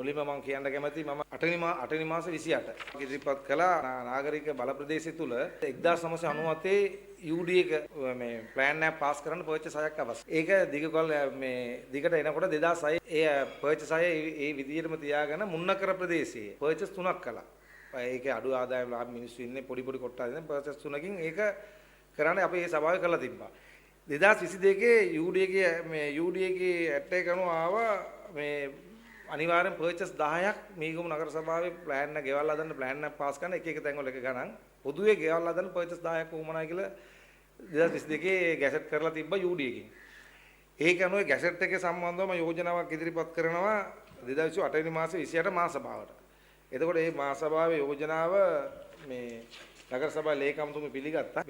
මුලින්ම මම කියන්න කැමතියි මම 8 මාස 28 ඉදිරිපත් කළා නාගරික බල ප්‍රදේශය තුල 1997 UD එක මේ ප්ලෑන් එක පාස් කරන්න පර්චේස් 6ක් අවශ්‍යයි. ඒක දිගකල් මේ දිගට එනකොට 2006 ඒ පර්චේස් 6 ඒ විදිහටම තියාගෙන මුන්නකර ප්‍රදේශයේ පර්චේස් 3ක් කළා. ඒකේ අඩු ආදායම් ලාභ මිනිස්සු ඉන්නේ පොඩි කොට්ටා දෙන පර්චේස් 3කින් ඒක කරන්නේ අපි ඒ සභාවේ කරලා තිබ්බා. 2022 UD එකේ මේ UD එකේ ඇට් එක අනුව ආවා මේ අනිවාර්යෙන් පර්චේස් 10ක් මීගම නගර සභාවේ ප්ලෑන් එක ගෙවල් හදන්න ප්ලෑන් එක පාස් කරන එක තැන්වල එක ගණන් පොදුවේ ගෙවල් හදන්න පර්චේස් 10ක් වුමනයි කියලා 2022 ගැසට් කරලා තිබ්බා UD එකකින්. ඒක අනුව ගැසට් එකේ සම්බන්ධවම යෝජනාවක් ඉදිරිපත් කරනවා 2028 වෙනි මාසේ 28 මාස සභාවට. එතකොට මේ මාස සභාවේ යෝජනාව මේ නගර සභාවේ ලේකම්තුමනි පිළිගත්තා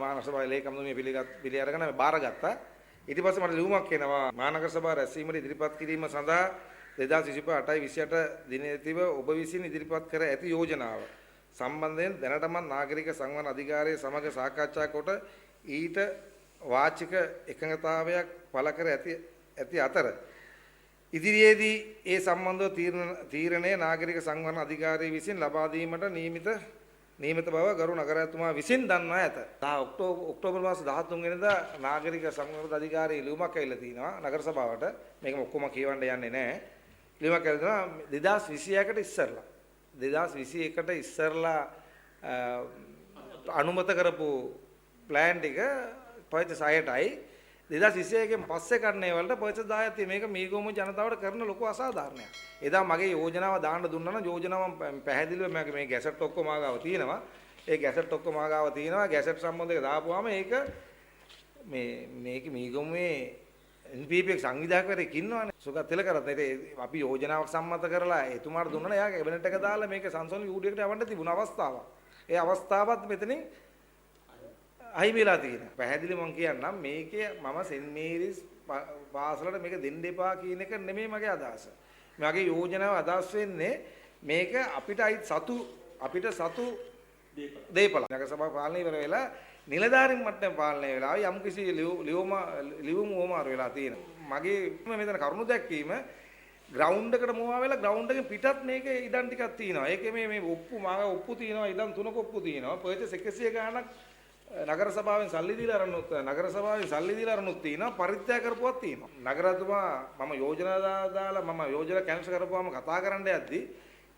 මානව සභාවේ ලේකම්තුමනි පිළි අරගෙන බාරගත්තා. ඊට පස්සේ මට ලියුමක් එනවා මහනගර සභාව රැස්වීමට ඉදිරිපත් කිරීම සඳහා 2025 දිනේදීව ඔබ විසින් ඉදිරිපත් කර ඇති යෝජනාව සම්බන්ධයෙන් දැනටම නාගරික සංවර්ධන අධිකාරිය සමග සාකච්ඡා කොට ඊට වාචික එකඟතාවයක් පළ කර ඇති අතර ඉදිරියේදී ඒ සම්බන්ධව තීරණය නාගරික සංවර්ධන අධිකාරිය විසින් ලබා දීමට නියමිත බව ගරු නගරාධිපතිතුමා විසින් දන්වා ඇත. ඔක්තෝබර් මාස 13 වෙනිදා නාගරික සංවර්ධන අධිකාරිය ලියුමක් ඇවිල්ලා තිනවා නගර සභාවට. මේක ඔක්කොම කියවන්න යන්නේ නැහැ. ලියුමක් ඇවිල්ලා 2021කට ඉස්සරලා 2021කට ඉස්සරලා අනුමත කරපු ප්ලෑන් ටික පර්චේස් 6ටයි 2021 පස්සේ කරන්නේ වලට පර්චේස් 10ක් තියෙන මේක මීගොමු ජනතාවට කරන ලොකු අසාධාරණයක්. එදා මගේ යෝජනාව දාන්න දුන්නා නම් යෝජනාව පැහැදිලිව මේ ගැසට් ඔක්කොම ආගාව තියෙනවා. ඒ ගැසට් ඔක්කොම ආගාව තියෙනවා. ගැසට් සම්බන්ධව දාපුවාම ඒක මේක මීගොමුවේ NPP සංවිධායකවරයෙක් ඉන්නවනේ. සුගත තිලකරත්න. අපි යෝජනාවක් සම්මත කරලා එතුමාට දුන්නා නම් එයා කැබිනට් එක දාලා මේක සංසෝලන UD එකට යවන්න තිබුණ අවස්ථාවක්. ඒ අවස්ථාවත් මෙතනින් අහිමිලා තියෙනවා. පැහැදිලි මම කියන්නම් මේකේ මම සෙන්ට් මේරිස් පාසලට මේක දෙන්න එපා කියන එක නෙමෙයි මගේ අදහස. මගේ යෝජනාව අදහස් වෙන්නේ මේක අපිට සතු දීපල. නගර සභාව පාලනය ඉවර වෙලා නිලධාරීන් මට්ටම පාලනය වෙලා යම් කිසි ලියුම ඕමාර වෙලා තියෙනවා. මගේ මෙතන කරුණු දැක්වීම ග්‍රවුන්ඩ් එකට මොවා වෙලා ග්‍රවුන්ඩ් එකෙන් පිටත් මේකේ ඉඩම් ටිකක් තියෙනවා. ඒකේ මේ ඔප්පු තියෙනවා ඉඩම් 3ක ඔප්පු තියෙනවා. පර්චේස් 100 ගාණක් නගර සභාවෙන් සල්ලි දීලා අරනුත් තියෙනවා පරිත්‍යාග කරපුවක් තියෙනවා. නගරතුමා මම යෝජනා දාලා මම යෝජනා කැන්සල් කරපුවාම කතා කරන්න යද්දි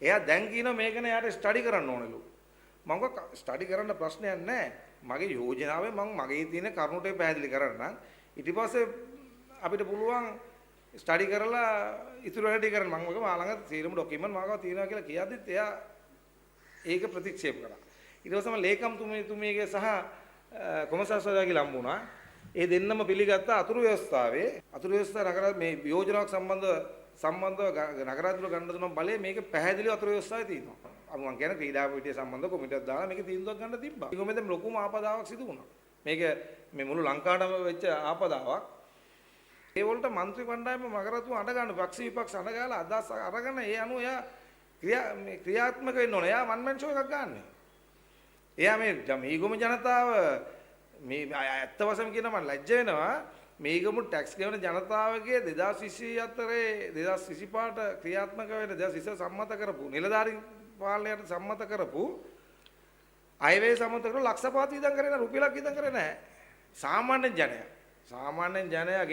එයා දැන් කියනවා මේක නේ යාට ස්ටඩි කරන්න ඕනලු. මම ස්ටඩි කරන්න ප්‍රශ්නයක් නැහැ. මගේ යෝජනාවේ මම මගේ තියෙන කරුණු ටික පැහැදිලි කරන්නම්. ඊට පස්සේ අපිට පුළුවන් ස්ටඩි කරලා ඉතුරු වැඩි කරන්න මම ළඟ සීලමු ડોකියුමන්ට් මාගාව තියෙනවා කියලා කියද්දිත් එයා ඒක ප්‍රතික්ෂේප කළා. ඊට පස්සේ මම ලේකම්තුමියගේ සහ කොමසාර්ස්වරයාගේ ලම්බුණා. ඒ දෙන්නම පිළිගත්ත අතුරු ව්‍යවස්ථාව නගර මේ යෝජනාවක් සම්බන්ධව නගරාධිපතිතුමා ගන්න දුන්න බලය මේක පැහැදිලිව අතුරු ව්‍යවස්ථාවේ තියෙනවා. අපි මම කියන්නේ ක්‍රීඩා පිටිය සම්බන්ධව කොමිටියක් දාලා මේක තීන්දුවක් ගන්න තිබ්බා. ඒක මෙතන ලොකුම ආපදාවක් සිදු වුණා. මේක මේ මුළු ලංකාවටම වෙච්ච ආපදාවක්. ඒ වලට മന്ത്രി කණ්ඩායම නගරාධිපතිතුමා අඬ ගන්න පක්ෂ විපක්ෂ අඬ ගාලා අදහස් අරගෙන ඒ අනුව එයා ක්‍රියාත්මක වෙන්න ඕනේ. එයා වන් මැන් ෂෝ එකක් ගන්නෙ. එයා මීගොම ජනතාව මේ ඇත්ත වශයෙන්ම කියන මම ලැජ්ජ වෙනවා මීගොම ටැක්ස් ගෙවන ජනතාවගේ 2025 ක්‍රියාත්මක වෙන 2020 සම්මත කරපු නිලධාරීන් පාලනයට සම්මත කරපු අයවැය සම්මත කරපු ලක්ෂපාත වියදම් කරේ නැහැ රුපියලක් වියදම් කරේ නැහැ. සාමාන්‍ය ජනයා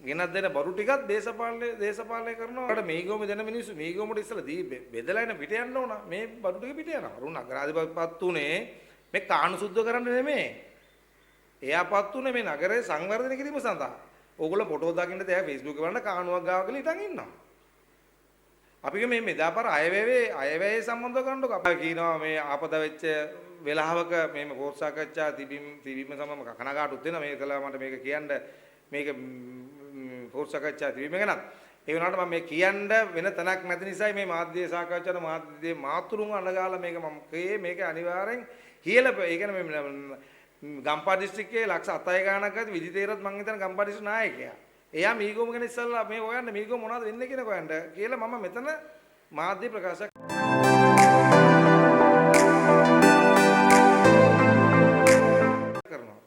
ගෙනත් දෙන බරු ටිකක් දේශපාලනය කරනවා. මීගොම දෙන මිනිස්සු මීගොමට ඉස්සලා බෙදලා එන පිට යන්න ඕන. මේ බරු ටික පිට යනවා. අරුණ නගරාධිපතිපත් උනේ මේ කාණු සුද්ධ කරන්න නෙමෙයි. එයාපත් උනේ මේ නගරය සංවර්ධනය කිරීම සඳහා. ඕගොල්ලෝ ෆොටෝ දාකින්න තියා Facebook එක බලන්න කාණුවක් ගාව කියලා හිටන් ඉන්නවා. අපි මේ මෙදාපාර අයවැය සම්බන්ධව කරන්නකො. අපි කියනවා මේ ආපදා වෙච්ච වෙලාවක මේ පොත් සාකච්ඡා තිබීම සමම කනගාටුත් වෙනවා. මේක කළා මට මේක කියන්න මේක පොත් සාකච්ඡා තිබීම ගැනත් ඒ වුණාට මම මේ කියන්න වෙන තැනක් නැති නිසායි මේ මාධ්‍ය සාකච්ඡාවට මාධ්‍ය මාතුරුන් අඬගාලා මේක අනිවාර්යෙන් කියලා ඒ කියන්නේ මේ ගම්පහ දිස්ත්‍රික්කයේ ලක්ෂ 7 ගාණක් ඇති විජිතේරත් මං හිතන ගම්පහ දිස්ත්‍රික් නායකයා. එයා මීගොම ගැන ඉස්සල්ලා මේ හොයන්න මීගොම මොනවද වෙන්නේ කියන හොයන්න කියලා මම මෙතන මාධ්‍ය ප්‍රකාශ